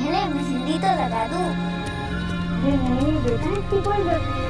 पहले मेहंदी तो लगा दूं। नहीं बेटा, इसकी कोई जरूरत नहीं।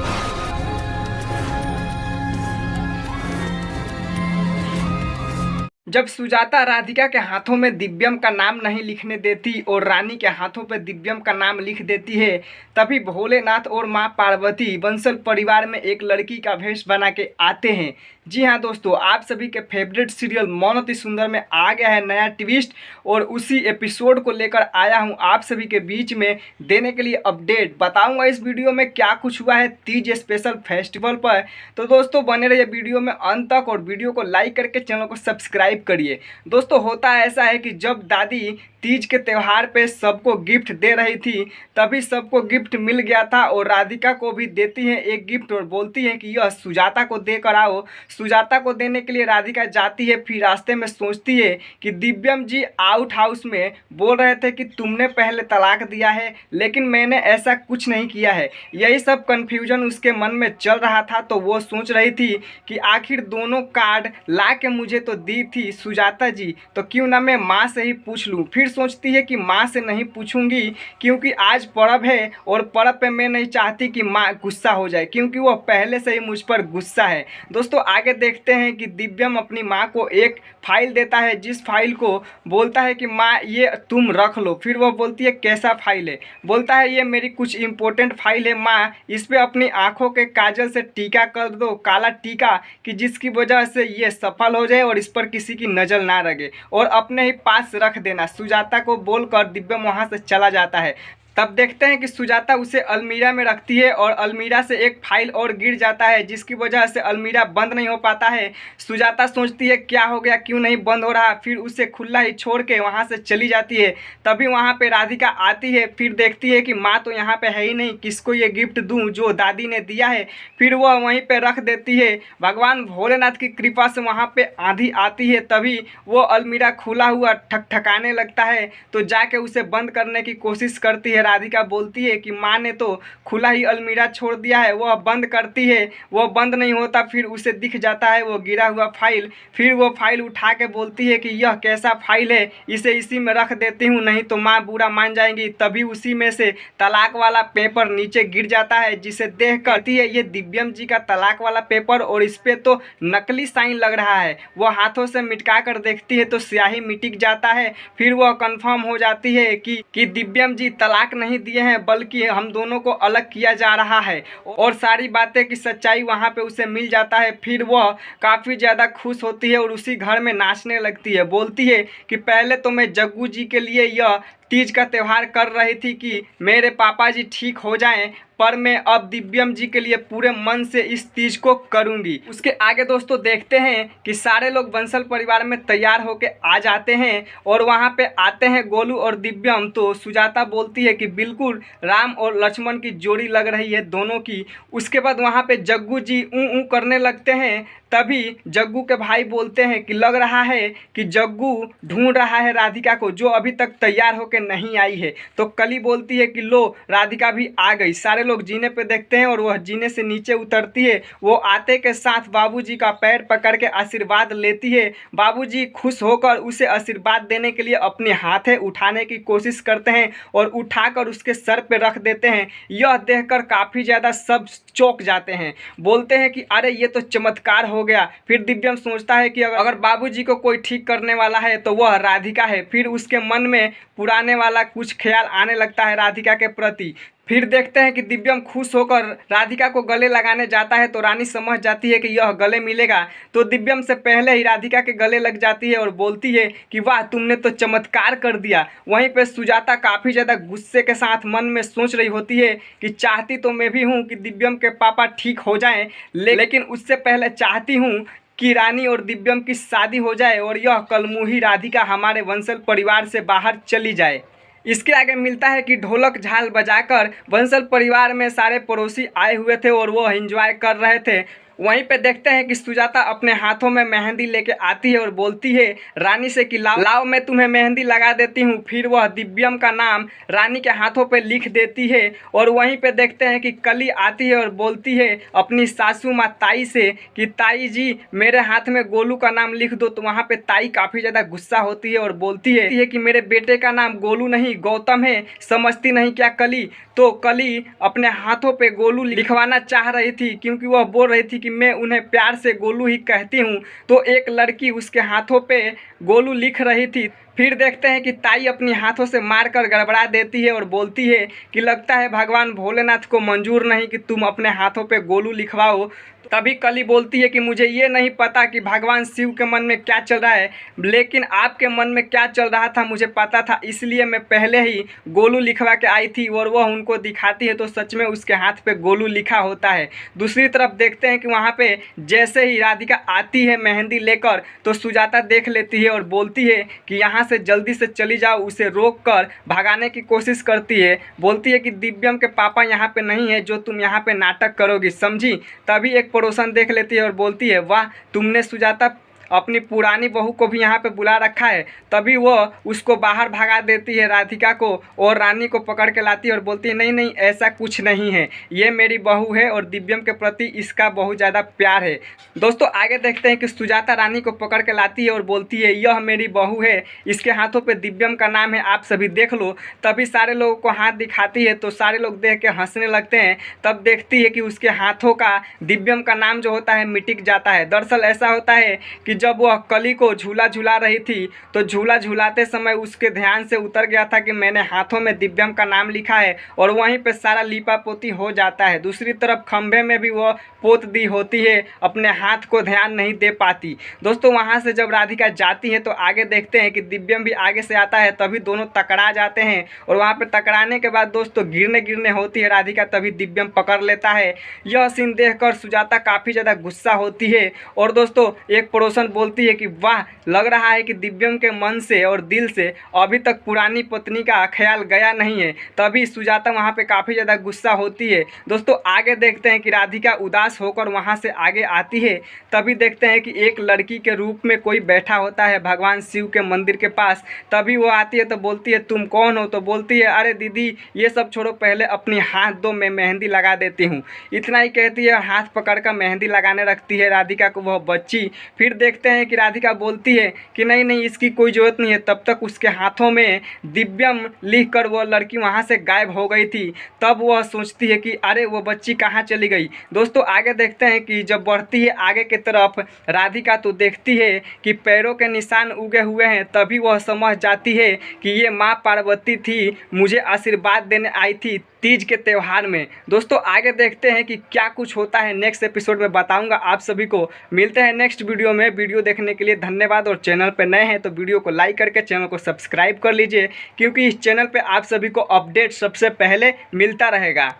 जब सुजाता राधिका के हाथों में दिव्यम का नाम नहीं लिखने देती और रानी के हाथों पर दिव्यम का नाम लिख देती है, तभी भोलेनाथ और माँ पार्वती बंसल परिवार में एक लड़की का भेष बना के आते हैं। जी हाँ दोस्तों, आप सभी के फेवरेट सीरियल मौन अति सुंदर में आ गया है नया ट्विस्ट और उसी एपिसोड को लेकर आया हूँ आप सभी के बीच में देने के लिए अपडेट। बताऊँगा इस वीडियो में क्या कुछ हुआ है तीज स्पेशल फेस्टिवल पर। तो दोस्तों बने रहिए वीडियो में अंत तक और वीडियो को लाइक करके चैनल को सब्सक्राइब करिए। दोस्तों होता ऐसा है कि जब दादी तीज के त्यौहार पे सबको गिफ्ट दे रही थी, तभी सबको गिफ्ट मिल गया था और राधिका को भी देती है एक गिफ्ट और बोलती है कि यह सुजाता को देकर आओ। सुजाता को देने के लिए राधिका जाती है, फिर रास्ते में सोचती है कि दिव्यम जी आउट हाउस में बोल रहे थे कि तुमने पहले तलाक दिया है, लेकिन मैंने ऐसा कुछ नहीं किया है। यही सब कन्फ्यूजन उसके मन में चल रहा था, तो वो सोच रही थी कि आखिर दोनों कार्ड ला के मुझे तो दी थी सुजाता जी, तो क्यों ना मैं माँ से ही पूछ लूँ। फिर सोचती है कि माँ से नहीं पूछूंगी क्योंकि आज पर्व है और पर्व पे मैं नहीं चाहती कि माँ गुस्सा हो जाए, क्योंकि वो पहले से ही मुझ पर गुस्सा है। दोस्तों आगे देखते हैं कि दिव्यम अपनी माँ को एक फाइल देता है, जिस फाइल को बोलता है कि माँ ये तुम रख लो। फिर वो बोलती है कैसा फाइल है, बोलता है ये मेरी कुछ इंपॉर्टेंट फाइल है माँ, इस पर अपनी आँखों के काजल से टीका कर दो, काला टीका, कि जिसकी वजह से ये सफल हो जाए और इस पर किसी की नज़र ना लगे, और अपने ही पास रख देना। सुजाता को बोलकर दिव्यम वहाँ से चला जाता है। तब देखते हैं कि सुजाता उसे अलमीरा में रखती है और अलमीरा से एक फाइल और गिर जाता है, जिसकी वजह से अलमीरा बंद नहीं हो पाता है। सुजाता सोचती है क्या हो गया, क्यों नहीं बंद हो रहा, फिर उसे खुला ही छोड़ के वहाँ से चली जाती है। तभी वहाँ पे राधिका आती है, फिर देखती है कि माँ तो यहाँ पे है ही नहीं, किसको ये गिफ्ट दूँ जो दादी ने दिया है। फिर वह वहीं पर रख देती है। भगवान भोलेनाथ की कृपा से वहाँ पर आंधी आती है, तभी वो अलमीरा खुला हुआ ठकठकाने लगता है, तो जाके उसे बंद करने की कोशिश करती है। राधिका बोलती है कि माँ ने तो खुला ही अलमीरा छोड़ दिया है। वह बंद करती है, वह बंद नहीं होता, फिर उसे दिख जाता है वो गिरा हुआ फाइल। फिर वो फाइल उठा के बोलती है कि यह कैसा फाइल है, इसे इसी में रख देती हूँ, नहीं तो माँ बुरा मान जाएंगी। तभी उसी में से तलाक वाला पेपर नीचे गिर जाता है, जिसे देख करती है ये दिव्यम जी का तलाक वाला पेपर और इस पर तो नकली साइन लग रहा है। वह हाथों से मिटका कर देखती है तो स्याही मिटिक जाता है। फिर वह कंफर्म हो जाती है कि दिव्यम जी तलाक नहीं दिए हैं, बल्कि हम दोनों को अलग किया जा रहा है, और सारी बातें की सच्चाई वहाँ पे उसे मिल जाता है। फिर वह काफ़ी ज़्यादा खुश होती है और उसी घर में नाचने लगती है। बोलती है कि पहले तो मैं जग्गू जी के लिए यह तीज का त्यौहार कर रही थी कि मेरे पापा जी ठीक हो जाएं, पर मैं अब दिव्यम जी के लिए पूरे मन से इस तीज को करूंगी। उसके आगे दोस्तों देखते हैं कि सारे लोग बंसल परिवार में तैयार होके आ जाते हैं और वहां पे आते हैं गोलू और दिव्यम। तो सुजाता बोलती है कि बिल्कुल राम और लक्ष्मण की जोड़ी लग रही है दोनों की। उसके बाद वहां पे जग्गू जी ऊ करने लगते हैं। तभी जग्गू के भाई बोलते हैं कि लग रहा है कि जग्गू ढूंढ रहा है राधिका को, जो अभी तक तैयार होकर नहीं आई है। तो कली बोलती है कि लो राधिका भी आ गई। सारे लोग जीने पे देखते हैं और वह जीने से नीचे उतरती है। वो आते के साथ बाबूजी का पैर पकड़ के आशीर्वाद लेती है। बाबूजी खुश होकर उसे आशीर्वाद देने के लिए अपने हाथें उठाने की कोशिश करते हैं और उठाकर उसके सर पे रख देते हैं। यह देखकर काफ़ी ज़्यादा सब चौंक जाते हैं, बोलते हैं कि अरे ये तो चमत्कार हो गया। फिर दिव्यम सोचता है कि अगर बाबूजी को कोई ठीक करने वाला है तो वह राधिका है। फिर उसके मन में पुराने वाला कुछ ख्याल आने लगता है राधिका के प्रति। फिर देखते हैं कि दिव्यम खुश होकर राधिका को गले लगाने जाता है, तो रानी समझ जाती है कि यह गले मिलेगा, तो दिव्यम से पहले ही राधिका के गले लग जाती है और बोलती है कि वाह तुमने तो चमत्कार कर दिया। वहीं पे सुजाता काफ़ी ज़्यादा गुस्से के साथ मन में सोच रही होती है कि चाहती तो मैं भी हूँ कि दिव्यम के पापा ठीक हो जाएं, लेकिन उससे पहले चाहती हूँ कि रानी और दिव्यम की शादी हो जाए और यह कलमुही राधिका हमारे वंशल परिवार से बाहर चली जाए। इसके आगे मिलता है कि ढोलक झाल बजाकर बंसल परिवार में सारे पड़ोसी आए हुए थे और वो एंजॉय कर रहे थे। वहीं पे देखते हैं कि सुजाता अपने हाथों में मेहंदी लेके आती है और बोलती है रानी से कि लाओ लाओ मैं तुम्हें मेहंदी लगा देती हूँ। फिर वह दिव्यम का नाम रानी के हाथों पे लिख देती है। और वहीं पे देखते हैं कि कली आती है और बोलती है अपनी सासू माँ ताई से कि ताई जी मेरे हाथ में गोलू का नाम लिख दो। तो वहाँ पे ताई काफ़ी ज़्यादा गुस्सा होती है और बोलती है कि मेरे बेटे का नाम गोलू नहीं गौतम है, समझती नहीं क्या कली। तो कली अपने हाथों पे गोलू लिखवाना चाह रही थी क्योंकि वह बोल रही थी कि मैं उन्हें प्यार से गोलू ही कहती हूँ। तो एक लड़की उसके हाथों पे गोलू लिख रही थी। फिर देखते हैं कि ताई अपनी हाथों से मारकर गड़बड़ा देती है और बोलती है कि लगता है भगवान भोलेनाथ को मंजूर नहीं कि तुम अपने हाथों पे गोलू लिखवाओ। तभी कली बोलती है कि मुझे ये नहीं पता कि भगवान शिव के मन में क्या चल रहा है, लेकिन आपके मन में क्या चल रहा था मुझे पता था, इसलिए मैं पहले ही गोलू लिखवा के आई थी। और वह उनको दिखाती है तो सच में उसके हाथ पे गोलू लिखा होता है। दूसरी तरफ देखते हैं कि वहाँ पे जैसे ही राधिका आती है मेहंदी लेकर तो सुजाता देख लेती है और बोलती है कि यहाँ से जल्दी से चली जाओ। उसे रोक कर भगाने की कोशिश करती है, बोलती है कि दिव्यम के पापा यहाँ पे नहीं है जो तुम यहाँ पे नाटक करोगी, समझी। तभी एक पड़ोसन देख लेती है और बोलती है वाह तुमने सुजाता अपनी पुरानी बहू को भी यहाँ पे बुला रखा है। तभी वो उसको बाहर भगा देती है राधिका को और रानी को पकड़ के लाती है और बोलती है नहीं नहीं ऐसा कुछ नहीं है, ये मेरी बहू है और दिव्यम के प्रति इसका बहुत ज़्यादा प्यार है। दोस्तों आगे देखते हैं कि सुजाता रानी को पकड़ के लाती है और बोलती है यह मेरी बहू है, इसके हाथों पे दिव्यम का नाम है, आप सभी देख लो। तभी सारे लोगों को हाथ दिखाती है तो सारे लोग देख के हंसने लगते हैं। तब देखती है कि उसके हाथों का दिव्यम का नाम जो होता है मिटिक जाता है। दरअसल ऐसा होता है कि जब वह कली को झूला झूला रही थी तो झूला झूलाते समय उसके ध्यान से उतर गया था कि मैंने हाथों में दिव्यम का नाम लिखा है और वहीं पे सारा लीपा पोती हो जाता है। दूसरी तरफ खंभे में भी वह पोत दी होती है, अपने हाथ को ध्यान नहीं दे पाती। दोस्तों वहाँ से जब राधिका जाती है तो आगे देखते हैं कि दिव्यम भी आगे से आता है, तभी दोनों टकरा जाते हैं और वहाँ पे टकराने के बाद दोस्तों गिरने गिरने होती है राधिका, तभी दिव्यम पकड़ लेता है। यह सीन देखकर सुजाता काफ़ी ज़्यादा गुस्सा होती है और दोस्तों एक पड़ोसन बोलती है कि वाह लग रहा है कि दिव्यम के मन से और दिल से अभी तक पुरानी पत्नी का ख्याल गया नहीं है। तभी सुजाता वहाँ पे काफ़ी ज़्यादा गुस्सा होती है। दोस्तों आगे देखते हैं कि राधिका उदास होकर वहाँ से आगे आती है। तभी देखते हैं कि एक लड़की के रूप में कोई बैठा होता है भगवान शिव के मंदिर के पास। तभी वो आती है तो बोलती है तुम कौन हो। तो बोलती है अरे दीदी ये सब छोड़ो, पहले अपनी हाथ दो मैं मेहंदी लगा देती हूँ। इतना ही कहती है, हाथ पकड़ कर मेहंदी लगाने रखती है राधिका को वह बच्ची। फिर देखते हैं कि राधिका बोलती है कि नहीं नहीं इसकी कोई ज़रूरत नहीं है। तब तक उसके हाथों में दिव्यम लिख कर वह लड़की वहाँ से गायब हो गई थी। तब वह सोचती है कि अरे वो बच्ची कहाँ चली गई। दोस्तों आगे देखते हैं कि जब बढ़ती है आगे की तरफ राधिका तो देखती है कि पैरों के निशान उगे हुए हैं। तभी वह समझ जाती है कि ये माँ पार्वती थी, मुझे आशीर्वाद देने आई थी तीज के त्यौहार में। दोस्तों आगे देखते हैं कि क्या कुछ होता है, नेक्स्ट एपिसोड में बताऊंगा आप सभी को। मिलते हैं नेक्स्ट वीडियो में। वीडियो देखने के लिए धन्यवाद और चैनल पर नए हैं तो वीडियो को लाइक करके चैनल को सब्सक्राइब कर लीजिए, क्योंकि इस चैनल पे आप सभी को अपडेट सबसे पहले मिलता रहेगा।